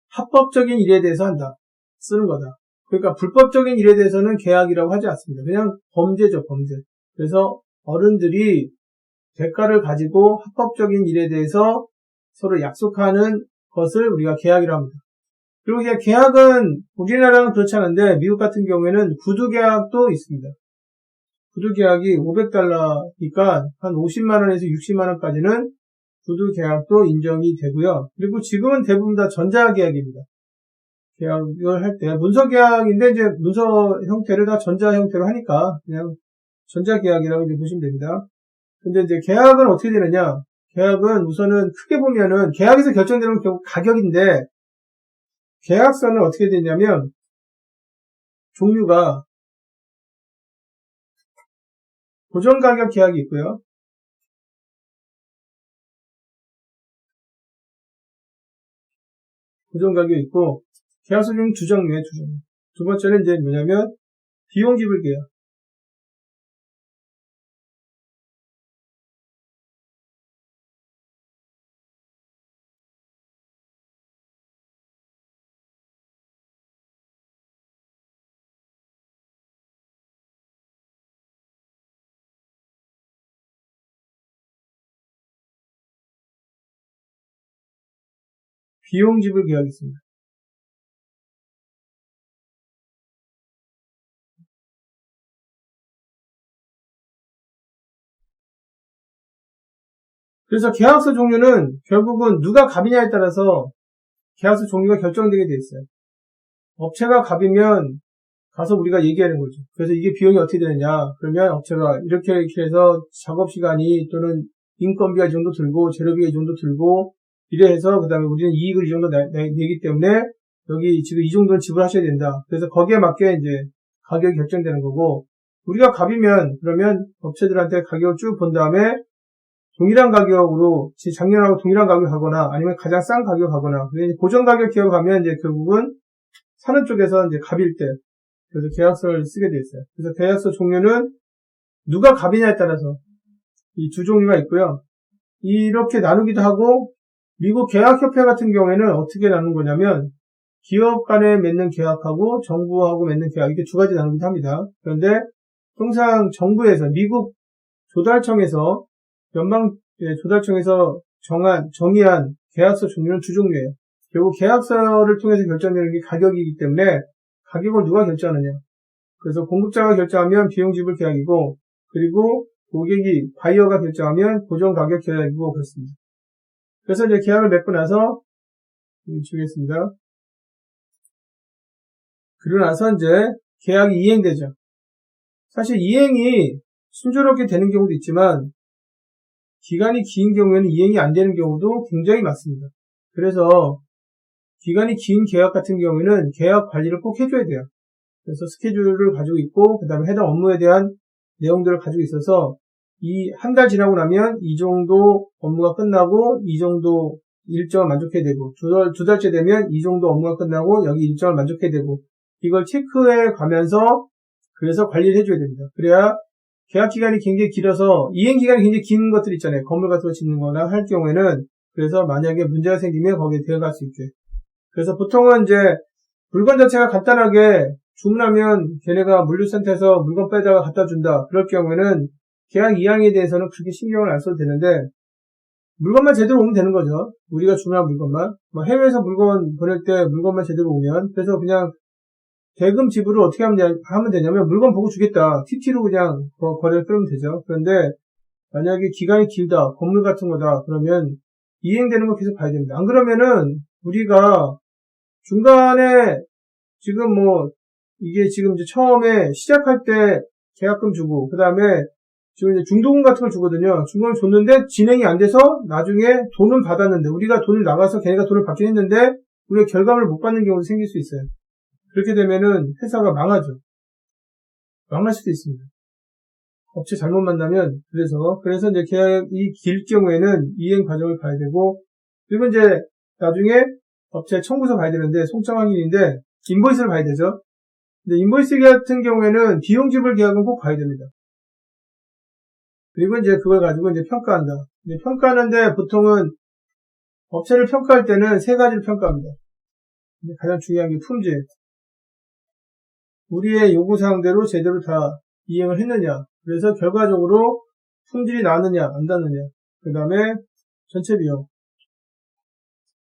합법적인 일에 대해서 한다. 쓰는 거다. 그러니까 불법적인 일에 대해서는 계약이라고 하지 않습니다. 그냥 범죄죠. 범죄. 그래서 어른들이 대가를 가지고 합법적인 일에 대해서 서로 약속하는 것을 우리가 계약이라고 합니다. 그리고 계약은 우리나라는 그렇지 않은데 미국 같은 경우에는 구두 계약도 있습니다. 구두 계약이 $500니까 한 50만원에서 60만원까지는 구두 계약도 인정이 되고요. 그리고 지금은 대부분 다 전자계약입니다. 계약을 할 때 문서 계약인데 이제 문서 형태를 다 전자 형태로 하니까 그냥 전자계약이라고 이제 보시면 됩니다. 근데 이제 계약은 어떻게 되느냐? 계약은 우선은 크게 보면은 계약에서 결정되는 건 결국 가격인데 계약서는 어떻게 되냐면 종류가 고정가격 계약이 있고요. 고정가격이 있고 계약서 중 두 종류예요. 두 종류. 두 번째는 이제 뭐냐면 비용지불 계약. 비용지불 계약이 있습니다. 그래서 계약서 종류는 결국은 누가 갑이냐에 따라서 계약서 종류가 결정되게 돼 있어요. 업체가 갑이면 가서 우리가 얘기하는 거죠. 그래서 이게 비용이 어떻게 되느냐. 그러면 업체가 이렇게 해서 작업 시간이 또는 인건비가 이 정도 들고 재료비가 이 정도 들고 이래 해서 그 다음에 우리는 이익을 이 정도 내기 때문에 여기 지금 이 정도는 지불하셔야 된다. 그래서 거기에 맞게 이제 가격이 결정되는 거고, 우리가 갑이면 그러면 업체들한테 가격을 쭉 본 다음에 동일한 가격으로 작년하고 동일한 가격 하거나 아니면 가장 싼 가격 하거나, 고정 가격 기업 가면 이제 결국은 사는 쪽에서 이제 갑일 때 그래서 계약서를 쓰게 돼 있어요. 그래서 계약서 종류는 누가 갑이냐에 따라서 이 두 종류가 있고요. 이렇게 나누기도 하고, 미국 계약협회 같은 경우에는 어떻게 나누는 거냐면 기업 간에 맺는 계약하고 정부하고 맺는 계약, 이렇게 두 가지 나누기도 합니다. 그런데 통상 정부에서 미국 조달청에서 연방 조달청에서 정의한 계약서 종류는 두 종류예요. 결국 계약서를 통해서 결정되는 게 가격이기 때문에 가격을 누가 결정하느냐. 그래서 공급자가 결정하면 비용 지불 계약이고, 그리고 고객이 바이어가 결정하면 고정 가격 계약이고 그렇습니다. 그래서 이제 계약을 맺고 나서 주겠습니다. 그러고 나서 이제 계약이 이행되죠. 사실 이행이 순조롭게 되는 경우도 있지만 기간이 긴 경우에는 이행이 안 되는 경우도 굉장히 많습니다. 그래서 기간이 긴 계약 같은 경우에는 계약 관리를 꼭 해줘야 돼요. 그래서 스케줄을 가지고 있고 그 다음에 해당 업무에 대한 내용들을 가지고 있어서 이 한 달 지나고 나면 이 정도 업무가 끝나고 이 정도 일정을 만족해야 되고 두 달째 되면 이 정도 업무가 끝나고 여기 일정을 만족해야 되고, 이걸 체크해 가면서 그래서 관리를 해줘야 됩니다. 그래야 계약 기간이 굉장히 길어서 이행 기간이 굉장히 긴 것들 있잖아요. 건물 같은 거 짓는 거나 할 경우에는, 그래서 만약에 문제가 생기면 거기에 들어갈 수 있게. 그래서 보통은 이제 물건 자체가 간단하게 주문하면 걔네가 물류센터에서 물건 빼다가 갖다 준다. 그럴 경우에는 계약 이행에 대해서는 그렇게 신경을 안 써도 되는데, 물건만 제대로 오면 되는 거죠. 우리가 주문한 물건만. 해외에서 물건 보낼 때 물건만 제대로 오면, 그래서 그냥 대금 지불을 어떻게 하면 되냐면 물건 보고 주겠다. TT로 그냥 거래를 끌면 되죠. 그런데 만약에 기간이 길다, 건물 같은 거다, 그러면 이행되는 거 계속 봐야 됩니다. 안 그러면은 우리가 중간에 지금 이게 지금 이제 처음에 시작할 때 계약금 주고, 그 다음에 지금 이제 중도금 같은 걸 주거든요. 중도금을 줬는데 진행이 안 돼서 나중에 돈은 받았는데, 우리가 돈을 나가서 걔네가 돈을 받긴 했는데 우리가 결과물을 못 받는 경우도 생길 수 있어요. 그렇게 되면은 회사가 망하죠. 망할 수도 있습니다. 업체 잘못 만나면. 그래서 이제 계약이 길 경우에는 이행 과정을 봐야 되고, 그리고 이제 나중에 업체 청구서 봐야 되는데 송장 확인인데 인보이스를 봐야 되죠. 근데 인보이스 같은 경우에는 비용 지불 계약은 꼭 봐야 됩니다. 그리고 이제 그걸 가지고 이제 평가한다. 이제 평가하는데 보통은 업체를 평가할 때는 세 가지를 평가합니다. 가장 중요한 게 품질. 우리의 요구사항대로 제대로 다 이행을 했느냐. 그래서 결과적으로 품질이 나느냐 안 나느냐. 그 다음에 전체 비용.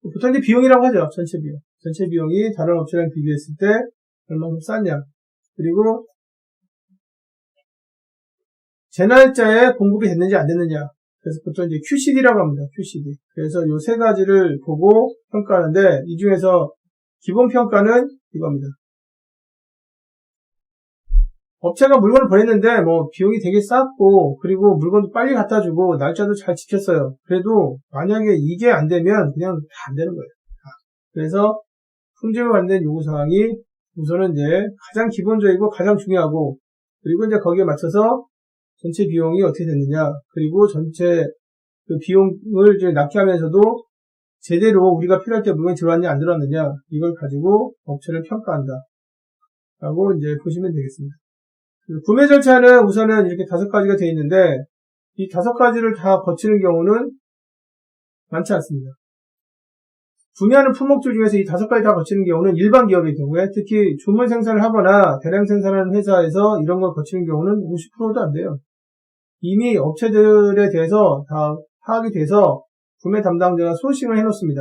보통 이제 비용이라고 하죠. 전체 비용. 전체 비용이 다른 업체랑 비교했을 때 얼마큼 쌌냐. 그리고 제 날짜에 공급이 됐는지 안 됐느냐. 그래서 보통 이제 QCD라고 합니다. QCD. 그래서 요 세 가지를 보고 평가하는데, 이 중에서 기본 평가는 이겁니다. 업체가 물건을 보냈는데 비용이 되게 쌌고, 그리고 물건도 빨리 갖다 주고 날짜도 잘 지켰어요. 그래도 만약에 이게 안 되면 그냥 다 안 되는 거예요. 그래서 품질과 관련된 요구사항이 우선은 이제 가장 기본적이고 가장 중요하고, 그리고 이제 거기에 맞춰서 전체 비용이 어떻게 됐느냐, 그리고 전체 그 비용을 이제 낮게 하면서도 제대로 우리가 필요할 때 물건이 들어왔냐 안 들어왔느냐, 이걸 가지고 업체를 평가한다 라고 이제 보시면 되겠습니다. 구매 절차는 우선은 이렇게 5가지가 되어 있는데, 이 5가지를 다 거치는 경우는 많지 않습니다. 구매하는 품목들 중에서 이 5가지 다 거치는 경우는 일반 기업의 경우에, 특히 주문 생산을 하거나 대량 생산하는 회사에서 이런 걸 거치는 경우는 50%도 안 돼요. 이미 업체들에 대해서 다 파악이 돼서 구매 담당자가 소싱을 해놓습니다.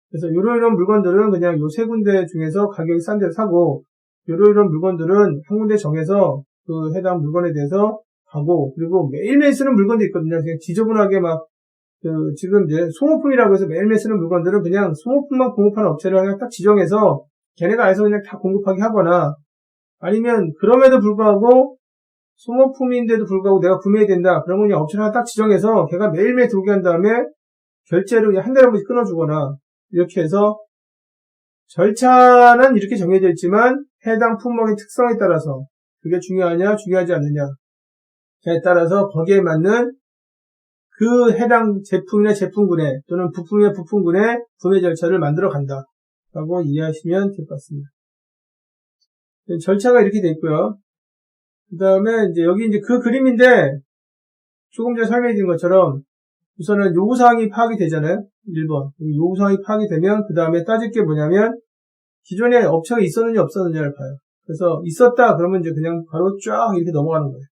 그래서 이런 물건들은 그냥 요 세 군데 중에서 가격이 싼 데를 사고, 이런 물건들은 한 군데 정해서 그 해당 물건에 대해서 가고, 그리고 매일매일 쓰는 물건도 있거든요. 그냥 지저분하게 지금 이제 소모품이라고 해서 매일매일 쓰는 물건들은 그냥 소모품만 공급하는 업체를 그냥 딱 지정해서 걔네가 알아서 그냥 다 공급하게 하거나, 아니면 그럼에도 불구하고 소모품인데도 불구하고 내가 구매해야 된다. 그러면 그냥 업체를 하나 딱 지정해서 걔가 매일매일 들어오게 한 다음에 결제를 그냥 한 달에 한 번씩 끊어주거나 이렇게 해서 절차는 이렇게 정해져 있지만 해당 품목의 특성에 따라서 그게 중요하냐 중요하지 않느냐에 따라서 거기에 맞는 그 해당 제품이나 제품군에 또는 부품이나 부품군에 구매 절차를 만들어 간다 라고 이해하시면 될 것 같습니다. 절차가 이렇게 돼 있고요. 그 다음에 이제 여기 이제 그 그림인데 조금 전에 설명해 드린 것처럼 우선은 요구사항이 파악이 되잖아요. 1번. 요구사항이 파악이 되면 그 다음에 따질 게 뭐냐면 기존에 업체가 있었느냐 없었느냐를 봐요. 그래서 있었다 그러면 이제 그냥 바로 쫙 이렇게 넘어가는 거예요.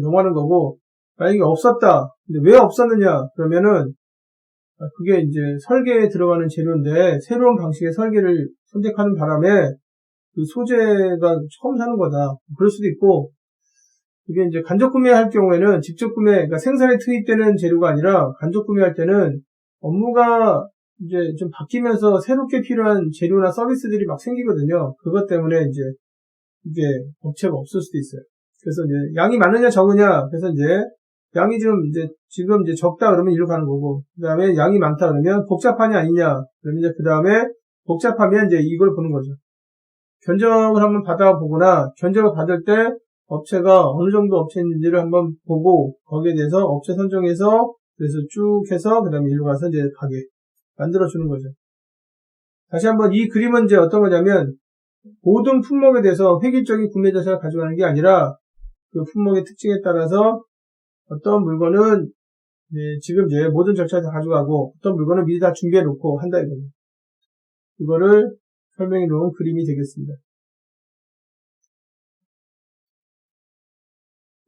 넘어가는 거고 만약에 없었다. 근데 왜 없었느냐 그러면은 그게 이제 설계에 들어가는 재료인데 새로운 방식의 설계를 선택하는 바람에 그 소재가 처음 사는 거다. 그럴 수도 있고 이게 이제 간접 구매할 경우에는 직접 구매, 그러니까 생산에 투입되는 재료가 아니라 간접 구매할 때는 업무가 이제 좀 바뀌면서 새롭게 필요한 재료나 서비스들이 막 생기거든요. 그것 때문에 이제 이게 업체가 없을 수도 있어요. 그래서 이제 양이 많으냐 적으냐, 그래서 이제 양이 지금 이제 적다 그러면 이리로 가는 거고, 그 다음에 양이 많다 그러면 복잡하냐 아니냐, 그러면 이제 그 다음에 복잡하면 이제 이걸 보는 거죠. 견적을 한번 받아보거나 견적을 받을 때 업체가 어느 정도 업체인지를 한번 보고 거기에 대해서 업체 선정해서 그래서 쭉 해서 그 다음에 이리로 가서 이제 가게 만들어주는 거죠. 다시 한번 이 그림은 이제 어떤 거냐면 모든 품목에 대해서 획일적인 구매 절차를 가져가는 게 아니라 그 품목의 특징에 따라서 어떤 물건은 지금 이제 모든 절차를 다 가져가고 어떤 물건은 미리 다 준비해 놓고 한다 이거죠. 이거를 설명해 놓은 그림이 되겠습니다.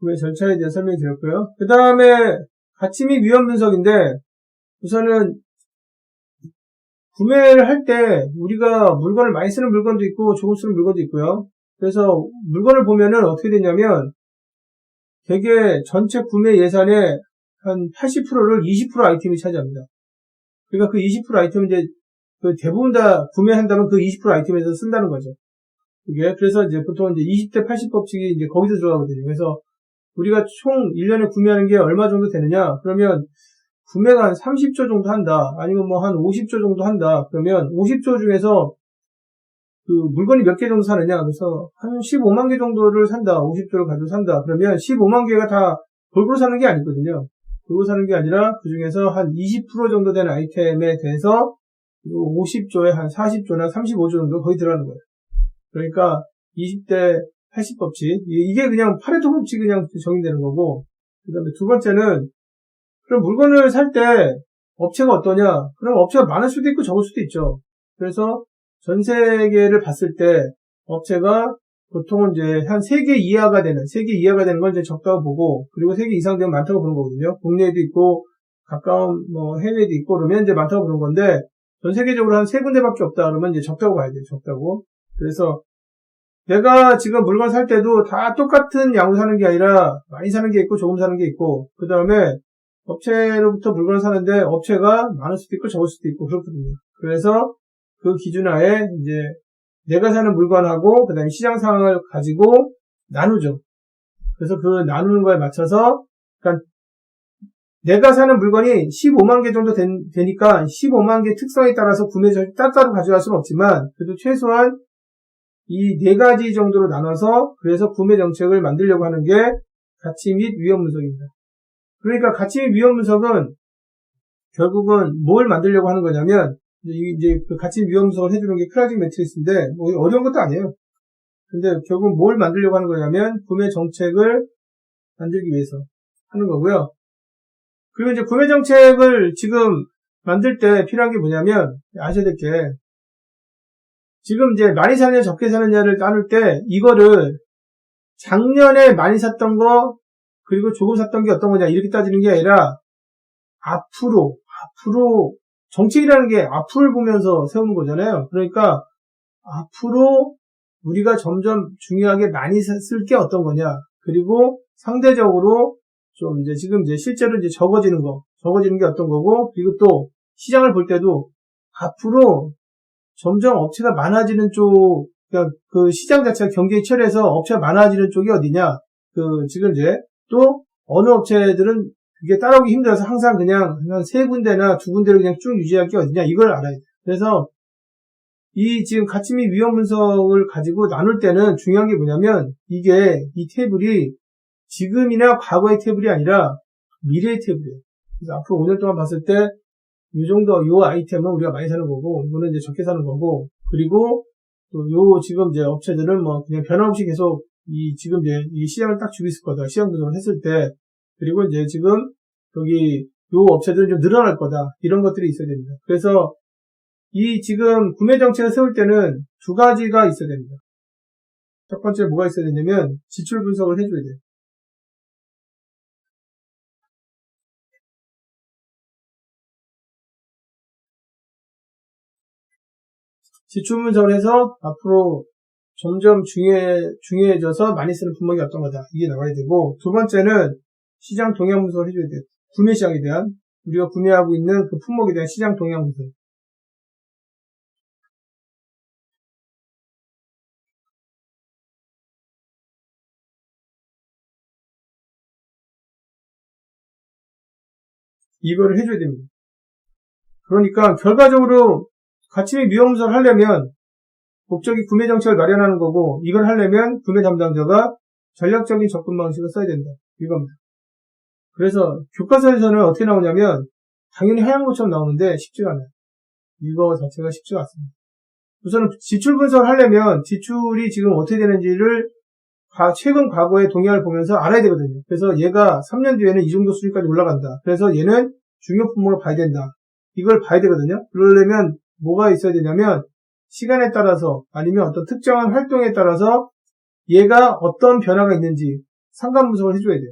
구매 절차에 대해 설명이 드렸고요. 그 다음에 가치 및 위험 분석인데 우선은 구매를 할 때 우리가 물건을 많이 쓰는 물건도 있고 조금 쓰는 물건도 있고요. 그래서 물건을 보면은 어떻게 되냐면 되게 전체 구매 예산의 한 80%를 20% 아이템이 차지합니다. 그러니까 그 20% 아이템은 이제 그 대부분 다 구매한다면 그 20% 아이템에서 쓴다는 거죠. 이게 그래서 이제 보통 이제 20대 80 법칙이 이제 거기서 들어가거든요. 그래서 우리가 총 1년에 구매하는 게 얼마 정도 되느냐? 그러면 구매가 한 30조 정도 한다. 아니면 뭐 한 50조 정도 한다. 그러면 50조 중에서 그 물건이 몇 개 정도 사느냐? 그래서 한 15만 개 정도를 산다. 50조를 가지고 산다. 그러면 15만 개가 다 골고루 사는 게 아니거든요. 골고루 사는 게 아니라 그 중에서 한 20% 정도 되는 아이템에 대해서 50조에 한 40조나 35조 정도 거의 들어가는 거예요. 그러니까 20대 80 법칙. 이게 그냥 파레토 법칙이 그냥 적용되는 거고, 그 다음에 두 번째는, 그럼 물건을 살 때 업체가 어떠냐? 그럼 업체가 많을 수도 있고 적을 수도 있죠. 그래서 전 세계를 봤을 때 업체가 보통은 이제 한 3개 이하가 되는 걸 이제 적다고 보고, 그리고 3개 이상 되면 많다고 보는 거거든요. 국내에도 있고, 가까운 뭐 해외에도 있고, 그러면 이제 많다고 보는 건데, 전 세계적으로 한 3군데밖에 없다 그러면 이제 적다고 봐야 돼요. 적다고. 그래서 내가 지금 물건 살 때도 다 똑같은 양으로 사는 게 아니라 많이 사는 게 있고 조금 사는 게 있고 그 다음에 업체로부터 물건을 사는데 업체가 많을 수도 있고 적을 수도 있고 그렇거든요. 그래서 그 기준 하에 이제 내가 사는 물건하고 그 다음에 시장 상황을 가지고 나누죠. 그래서 그 나누는 거에 맞춰서 그러니까 내가 사는 물건이 15만 개 정도 되니까 15만 개 특성에 따라서 구매자를 따로 가져갈 수는 없지만 그래도 최소한 이 4가지 정도로 나눠서 그래서 구매 정책을 만들려고 하는 게 가치 및 위험 분석입니다. 그러니까 가치 및 위험 분석은 결국은 뭘 만들려고 하는 거냐면 이제 그 가치 및 위험 분석을 해주는 게 크라징 매트리스인데 뭐 어려운 것도 아니에요. 근데 결국 뭘 만들려고 하는 거냐면 구매 정책을 만들기 위해서 하는 거고요. 그리고 이제 구매 정책을 지금 만들 때 필요한 게 뭐냐면 아셔야 될 게 지금 이제 많이 사느냐 적게 사느냐를 나눌 때 이거를 작년에 많이 샀던 거 그리고 조금 샀던 게 어떤 거냐 이렇게 따지는 게 아니라 앞으로 정책이라는 게 앞을 보면서 세우는 거잖아요. 그러니까 앞으로 우리가 점점 중요하게 많이 쓸 게 어떤 거냐 그리고 상대적으로 좀 이제 지금 이제 실제로 이제 적어지는 게 어떤 거고 그리고 또 시장을 볼 때도 앞으로 점점 업체가 많아지는 쪽, 그러니까 그 시장 자체가 경기에 치열해서 업체가 많아지는 쪽이 어디냐? 지금 이제 또 어느 업체들은 이게 따라오기 힘들어서 항상 그냥 세 군데나 두 군데를 그냥 쭉 유지할 게 어디냐 이걸 알아야 돼요. 그래서 이 지금 가치 및 위험 분석을 가지고 나눌 때는 중요한 게 뭐냐면 이게 이 테이블이 지금이나 과거의 테이블이 아니라 미래의 테이블이에요. 그래서 앞으로 5년 동안 봤을 때 이 정도 요 아이템은 우리가 많이 사는 거고 이거는 이제 적게 사는 거고 그리고 또 요 지금 이제 업체들은 뭐 그냥 변함없이 계속 이 지금 이제 이 시장을 딱 주고 있을 거다. 시장 분석을 했을 때 그리고 이제 지금 여기 요 업체들은 좀 늘어날 거다. 이런 것들이 있어야 됩니다. 그래서 이 지금 구매 정책을 세울 때는 두 가지가 있어야 됩니다. 첫 번째 뭐가 있어야 되냐면 지출 분석을 해줘야 돼요. 지출 분석을 해서 앞으로 점점 중요해져서 많이 쓰는 품목이 어떤 거다. 이게 나와야 되고 두 번째는 시장 동향 분석을 해줘야 돼요. 구매 시장에 대한 우리가 구매하고 있는 그 품목에 대한 시장 동향 분석. 이거를 해줘야 됩니다. 그러니까 결과적으로 가치 및 위험 분석을 하려면 목적이 구매 정책을 마련하는 거고 이걸 하려면 구매 담당자가 전략적인 접근 방식을 써야 된다. 이겁니다. 그래서 교과서에서는 어떻게 나오냐면 당연히 하얀 것처럼 나오는데 쉽지가 않아요. 이거 자체가 쉽지가 않습니다. 우선은 지출 분석을 하려면 지출이 지금 어떻게 되는지를 최근 과거의 동향을 보면서 알아야 되거든요. 그래서 얘가 3년 뒤에는 이 정도 수준까지 올라간다. 그래서 얘는 중요 품목으로 봐야 된다. 이걸 봐야 되거든요. 그러려면 뭐가 있어야 되냐면 시간에 따라서 아니면 어떤 특정한 활동에 따라서 얘가 어떤 변화가 있는지 상관 분석을 해줘야 돼요.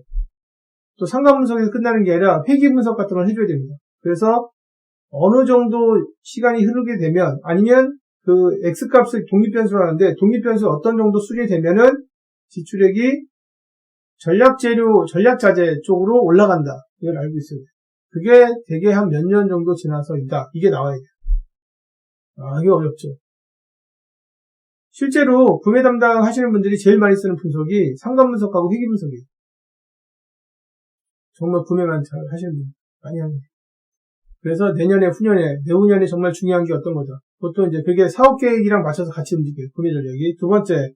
또 상관 분석에서 끝나는 게 아니라 회귀 분석 같은 걸 해줘야 됩니다. 그래서 어느 정도 시간이 흐르게 되면 아니면 그 X값을 독립변수로 하는데 독립변수 어떤 정도 수준이 되면은 지출액이 전략재료, 전략자재 쪽으로 올라간다. 이걸 알고 있어야 돼요. 그게 대개 한 몇 년 정도 지나서이다. 이게 나와야 돼요. 이게 어렵죠. 실제로 구매 담당 하시는 분들이 제일 많이 쓰는 분석이 상관 분석하고 회귀 분석이에요. 정말 구매만 잘 하시는 분들 많이 합니다. 그래서 내년에, 후년에, 내후년에 정말 중요한 게 어떤 거죠? 보통 이제 그게 사업 계획이랑 맞춰서 같이 움직여요. 구매 전략이. 두 번째,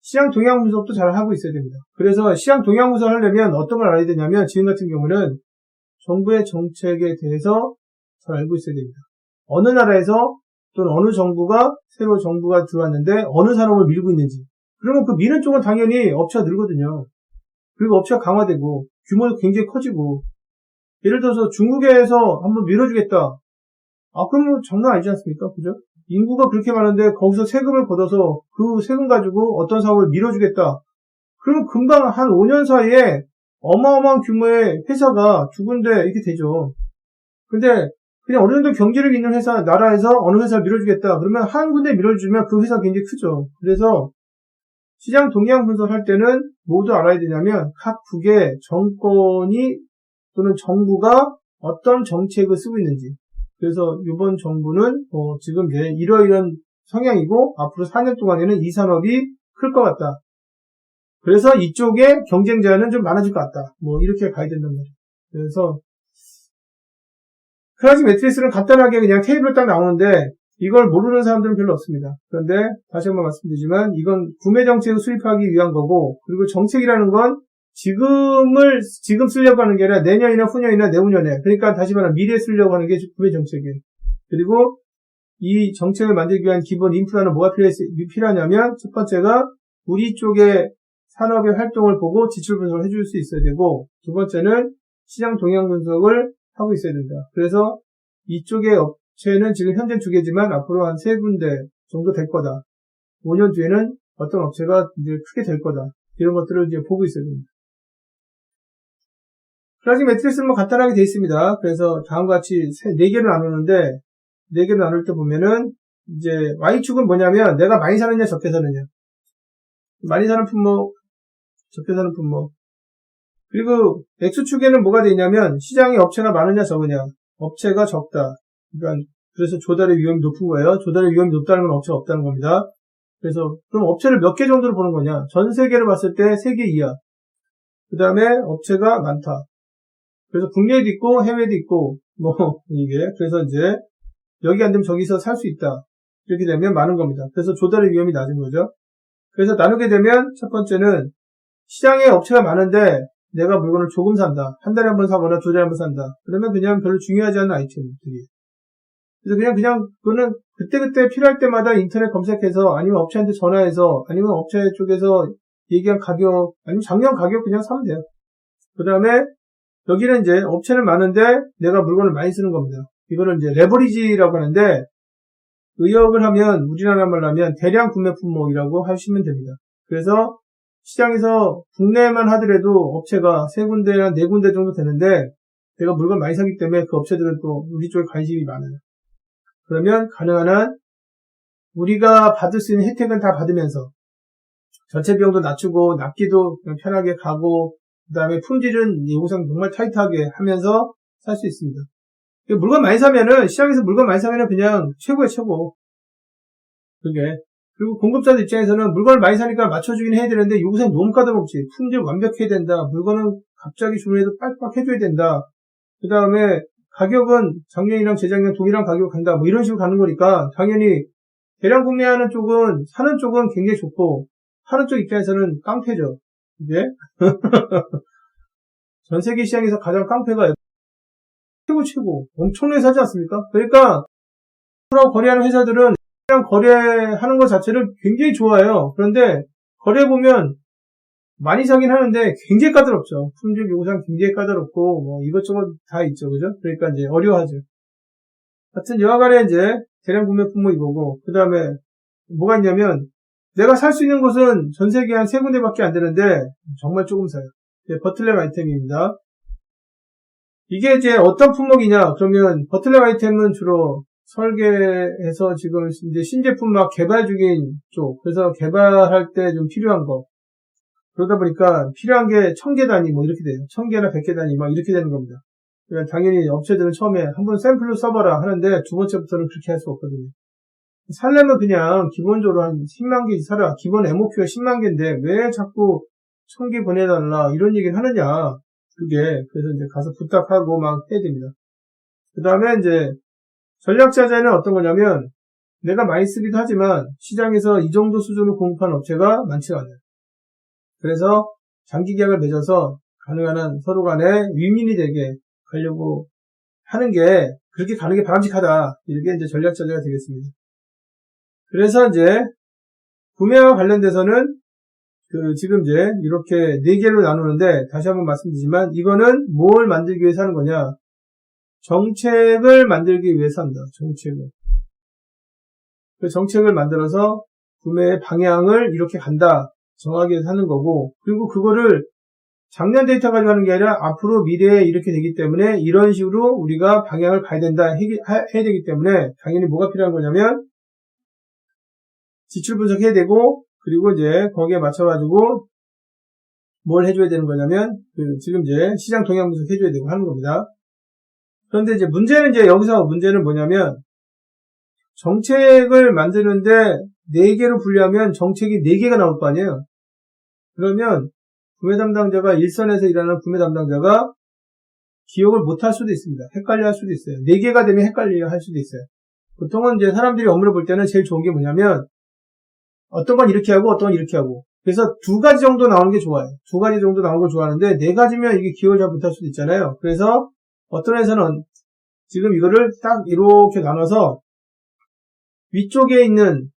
시장 동향 분석도 잘 하고 있어야 됩니다. 그래서 시장 동향 분석을 하려면 어떤 걸 알아야 되냐면 지금 같은 경우는 정부의 정책에 대해서 잘 알고 있어야 됩니다. 어느 나라에서 또는 어느 정부가 새로 정부가 들어왔는데 어느 산업을 밀고 있는지. 그러면 그 미는 쪽은 당연히 업체가 늘거든요. 그리고 업체가 강화되고 규모도 굉장히 커지고 예를 들어서 중국에서 한번 밀어주겠다. 그러면 장난 아니지 않습니까? 그죠? 인구가 그렇게 많은데 거기서 세금을 걷어서 그 세금 가지고 어떤 사업을 밀어주겠다. 그러면 금방 한 5년 사이에 어마어마한 규모의 회사가 두 군데 이렇게 되죠. 근데 그냥 어느 정도 경제력 있는 회사, 나라에서 어느 회사를 밀어주겠다. 그러면 한 군데 밀어주면 그 회사가 굉장히 크죠. 그래서 시장 동향 분석할 때는 모두 알아야 되냐면 각국의 정권이 또는 정부가 어떤 정책을 쓰고 있는지. 그래서 이번 정부는 지금 이제 이러이런 성향이고 앞으로 4년 동안에는 이 산업이 클 것 같다. 그래서 이쪽에 경쟁자는 좀 많아질 것 같다. 이렇게 가야 된단 말이에요. 그래서 크라지 매트리스는 간단하게 그냥 테이블로 딱 나오는데 이걸 모르는 사람들은 별로 없습니다. 그런데 다시 한번 말씀드리지만 이건 구매 정책을 수립하기 위한 거고 그리고 정책이라는 건 지금 쓰려고 하는 게 아니라 내년이나 후년이나 내후년에 그러니까 다시 말하면 미래에 쓰려고 하는 게 구매 정책이에요. 그리고 이 정책을 만들기 위한 기본 인프라는 뭐가 필요하냐면 첫 번째가 우리 쪽의 산업의 활동을 보고 지출 분석을 해줄 수 있어야 되고 두 번째는 시장 동향 분석을 하고 있어야 된다. 그래서 이쪽의 업체는 지금 현재 두 개지만 앞으로 한 세 군데 정도 될 거다. 5년 뒤에는 어떤 업체가 이제 크게 될 거다. 이런 것들을 이제 보고 있어야 됩니다. 크라지 매트리스는 간단하게 되어 있습니다. 그래서 다음과 같이 4개를 나누는데 4개를 나눌 때 보면은 이제 Y축은 뭐냐면 내가 많이 사느냐 적게 사느냐. 많이 사는 품목, 적게 사는 품목. 그리고 X축에는 뭐가 되냐면 시장에 업체가 많으냐 적으냐. 업체가 적다. 그러니까 그래서 조달의 위험이 높은 거예요. 조달의 위험이 높다는 건 업체가 없다는 겁니다. 그래서 그럼 업체를 몇 개 정도로 보는 거냐. 전 세계를 봤을 때 3개 이하. 그 다음에 업체가 많다. 그래서 국내에도 있고 해외에도 있고 이게 그래서 이제 여기 안 되면 저기서 살 수 있다. 이렇게 되면 많은 겁니다. 그래서 조달의 위험이 낮은 거죠. 그래서 나누게 되면 첫 번째는 시장에 업체가 많은데 내가 물건을 조금 산다. 한 달에 한 번 사거나 두 달에 한 번 산다. 그러면 그냥 별로 중요하지 않은 아이템들이. 그래서 그냥 그거는 그때그때 필요할 때마다 인터넷 검색해서 아니면 업체한테 전화해서 아니면 업체 쪽에서 얘기한 가격 아니면 작년 가격 그냥 사면 돼요. 그 다음에 여기는 이제 업체는 많은데 내가 물건을 많이 쓰는 겁니다. 이거는 이제 레버리지라고 하는데 의역을 하면 우리나라 말로 하면 대량 구매 품목이라고 하시면 됩니다. 그래서 시장에서 국내만 하더라도 업체가 3군데나 4군데 정도 되는데 내가 물건 많이 사기 때문에 그 업체들은 또 우리 쪽에 관심이 많아요. 그러면 가능한 한 우리가 받을 수 있는 혜택은 다 받으면서 전체 비용도 낮추고 납기도 그냥 편하게 가고 그 다음에 품질은 영상 정말 타이트하게 하면서 살 수 있습니다. 물건 많이 사면은 시장에서 물건 많이 사면은 그냥 최고의 최고. 그게 그리고 공급자들 입장에서는 물건을 많이 사니까 맞춰주긴 해야 되는데 요새 너무 까다롭지. 품질 완벽해야 된다. 물건은 갑자기 주문해도 빨리빨리 해줘야 된다. 그 다음에 가격은 작년이랑 재작년 동일한 가격 간다. 이런 식으로 가는 거니까 당연히 대량 구매하는 쪽은 사는 쪽은 굉장히 좋고 하는 쪽 입장에서는 깡패죠. 이게 전 세계 시장에서 가장 깡패가 최고 엄청나게 사지 않습니까? 그러니까 거래하는 회사들은 그냥 거래하는 것 자체를 굉장히 좋아해요. 그런데 거래해보면 많이 사긴 하는데 굉장히 까다롭죠. 품질 요구사항 굉장히 까다롭고 이것저것 다 있죠. 그죠? 그러니까 이제 어려워하죠. 하여튼 여하간에 이제 대량 구매 품목 이거고 그 다음에 뭐가 있냐면 내가 살 수 있는 곳은 전 세계 한 3군데밖에 안 되는데 정말 조금 사요. 버틀렉 아이템입니다. 이게 이제 어떤 품목이냐 그러면 버틀렉 아이템은 주로 설계해서 지금 이제 신제품 막 개발 중인 쪽 그래서 개발할 때 좀 필요한 거 그러다 보니까 필요한 게 1000개 단위 이렇게 돼요. 1000개나 100개 단위 이렇게 되는 겁니다. 그러니까 당연히 업체들은 처음에 한번 샘플로 써봐라 하는데 두 번째부터는 그렇게 할 수 없거든요. 살려면 그냥 기본적으로 한 10만 개 사라. 기본 MOQ가 10만 개인데 왜 자꾸 1000개 보내달라 이런 얘기를 하느냐. 그게 그래서 이제 가서 부탁하고 막 해야 됩니다. 그 다음에 이제 전략자재는 어떤 거냐면 내가 많이 쓰기도 하지만 시장에서 이 정도 수준을 공급하는 업체가 많지가 않아요. 그래서 장기 계약을 맺어서 가능한 한 서로 간에 윈윈이 되게 가려고 하는 게 그렇게 가는 게 바람직하다. 이게 이제 전략자재가 되겠습니다. 그래서 이제 구매와 관련돼서는 지금 이제 이렇게 4개로 나누는데 다시 한번 말씀드리지만 이거는 뭘 만들기 위해서 하는 거냐? 정책을 만들기 위해서 한다. 정책을. 그 정책을 만들어서 구매의 방향을 이렇게 간다. 정하게 해서 하는 거고 그리고 그거를 작년 데이터 가지고 하는 게 아니라 앞으로 미래에 이렇게 되기 때문에 이런 식으로 우리가 방향을 가야 된다. 해야 되기 때문에 당연히 뭐가 필요한 거냐면 지출 분석해야 되고 그리고 이제 거기에 맞춰가지고 뭘 해줘야 되는 거냐면 지금 이제 시장 동향 분석 해줘야 되고 하는 겁니다. 그런데 이제 여기서 문제는 뭐냐면 정책을 만드는데 4개로 분류하면 정책이 4개가 나올 거 아니에요. 그러면 구매 담당자가 일선에서 일하는 구매 담당자가 기억을 못할 수도 있습니다. 헷갈려 할 수도 있어요. 4개가 되면 헷갈려 할 수도 있어요. 보통은 이제 사람들이 업무를 볼 때는 제일 좋은 게 뭐냐면 어떤 건 이렇게 하고 어떤 건 이렇게 하고 그래서 2가지 정도 나오는 게 좋아요. 2가지 정도 나오는 걸 좋아하는데 4가지면 이게 기억을 잘 못할 수도 있잖아요. 그래서 어떤 회사는 지금 이거를 딱 이렇게 나눠서 위쪽에 있는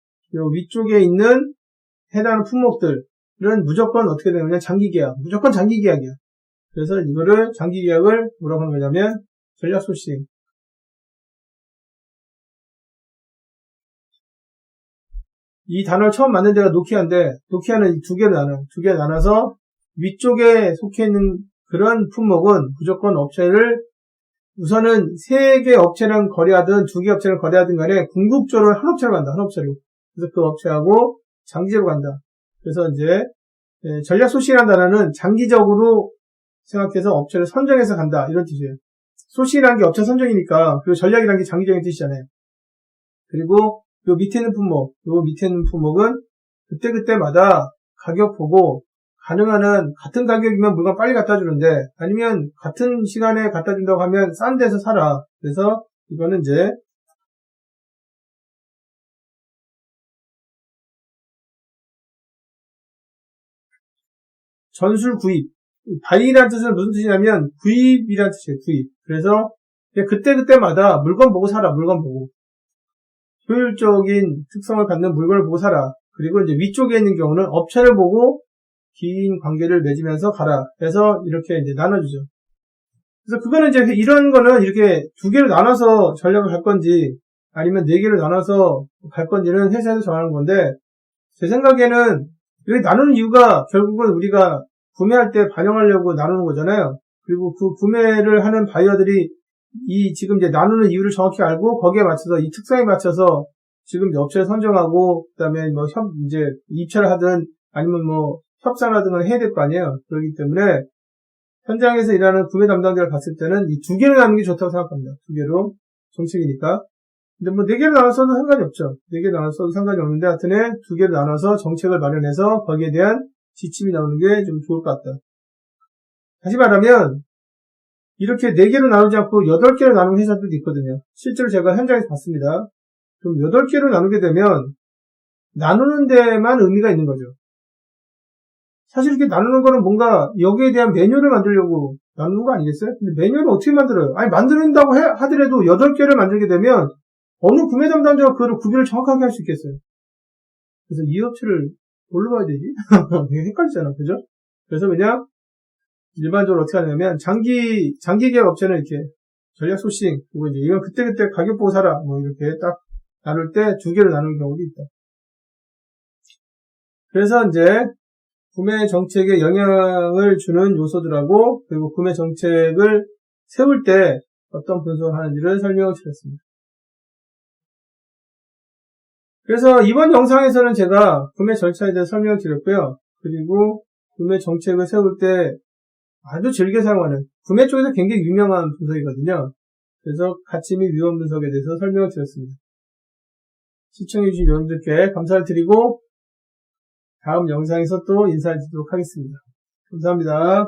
해당 품목들은 무조건 어떻게 되느냐 장기 계약 무조건 장기 계약이야. 그래서 이거를 장기 계약을 뭐라고 하는 거냐면 전략 소싱. 이 단어를 처음 만든 데가 노키아인데 노키아는 2개로 나눠서 위쪽에 속해 있는 그런 품목은 무조건 업체를 우선은 3개 업체랑 거래하든 2개 업체랑 거래하든 간에 궁극적으로 한 업체로 간다. 한 업체로. 그래서 그 업체하고 장기적으로 간다. 그래서 이제 전략 소싱이라는 단어는 장기적으로 생각해서 업체를 선정해서 간다. 이런 뜻이에요. 소싱이라는 게 업체 선정이니까 그리고 전략이라는 게 장기적인 뜻이잖아요. 그리고 요 밑에 있는 품목은 그때그때마다 가격 보고 가능한 한 같은 가격이면 물건 빨리 갖다 주는데 아니면 같은 시간에 갖다 준다고 하면 싼 데서 사라. 그래서 이거는 이제 전술 구입. 바이라는 뜻은 무슨 뜻이냐면 구입이라는 뜻이에요. 구입. 그래서 그때그때마다 물건 보고 사라. 물건 보고. 효율적인 특성을 갖는 물건을 보고 사라. 그리고 이제 위쪽에 있는 경우는 업체를 보고 긴 관계를 맺으면서 가라. 해서 이렇게 이제 나눠주죠. 그래서 그거는 이제 이런 거는 이렇게 두 개로 나눠서 전략을 갈 건지 아니면 네 개로 나눠서 갈 건지는 회사에서 정하는 건데 제 생각에는 이렇게 나누는 이유가 결국은 우리가 구매할 때 반영하려고 나누는 거잖아요. 그리고 그 구매를 하는 바이어들이 이 지금 이제 나누는 이유를 정확히 알고 거기에 맞춰서 이 특성에 맞춰서 지금 업체를 선정하고 그다음에 뭐 이제 입찰을 하든 아니면 뭐 협상하든 해야 될 거 아니에요. 그렇기 때문에 현장에서 일하는 구매 담당자를 봤을 때는 이 두 개로 나누는 게 좋다고 생각합니다. 두 개로 정책이니까. 근데 뭐 네 개로 나눠서도 상관이 없죠. 네 개로 나눠서도 상관이 없는데 하여튼 두 개로 나눠서 정책을 마련해서 거기에 대한 지침이 나오는 게 좀 좋을 것 같다. 다시 말하면 이렇게 4개로 나누지 않고 8개로 나누는 회사들도 있거든요. 실제로 제가 현장에서 봤습니다. 그럼 8개로 나누게 되면 나누는 데만 의미가 있는 거죠. 사실 이렇게 나누는 거는 뭔가 여기에 대한 매뉴얼을 만들려고 나누는 거 아니겠어요? 근데 매뉴얼을 어떻게 만들어요? 아니 만든다고 하더라도 8개를 만들게 되면 어느 구매 담당자가 그거를 구별을 정확하게 할 수 있겠어요? 그래서 이 업체를 뭘로 봐야 되지? 헷갈리잖아. 그죠? 그래서 그냥 일반적으로 어떻게 하냐면 장기 계약 업체는 이렇게 전략 소싱 그리고 이제 이건 그때그때 가격 보고 사라 뭐 이렇게 딱 나눌 때 두 개로 나누는 경우도 있다. 그래서 이제 구매 정책에 영향을 주는 요소들하고 그리고 구매 정책을 세울 때 어떤 분석을 하는지를 설명을 드렸습니다. 그래서 이번 영상에서는 제가 구매 절차에 대해서 설명을 드렸고요. 그리고 구매 정책을 세울 때 아주 즐겨 사용하는 구매 쪽에서 굉장히 유명한 분석이거든요. 그래서 가치 및 위험 분석에 대해서 설명을 드렸습니다. 시청해주신 여러분들께 감사를 드리고 다음 영상에서 또 인사드리도록 하겠습니다. 감사합니다.